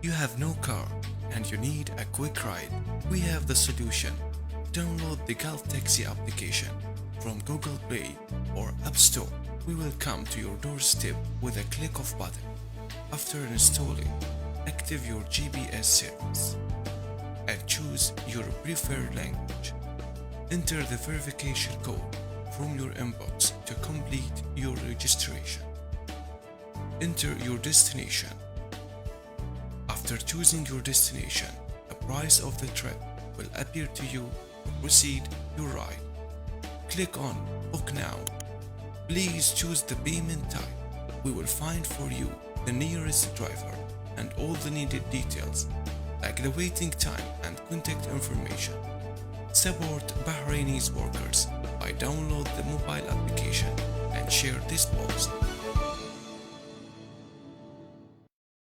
You have no car and you need a quick ride. We have the solution. Download the Gulf Taxi application from Google Play or App Store. We will come to your doorstep with a click of button. After installing, active your GPS service and choose your preferred language. Enter the verification code from your inbox to complete your registration. Enter your destination. After choosing your destination, the price of the trip will appear to you to proceed your ride. Click on Book Now. Please choose the payment type. We will find for you the nearest driver and all the needed details like the waiting time and contact information. Support Bahrainis workers by download the mobile application and share this post.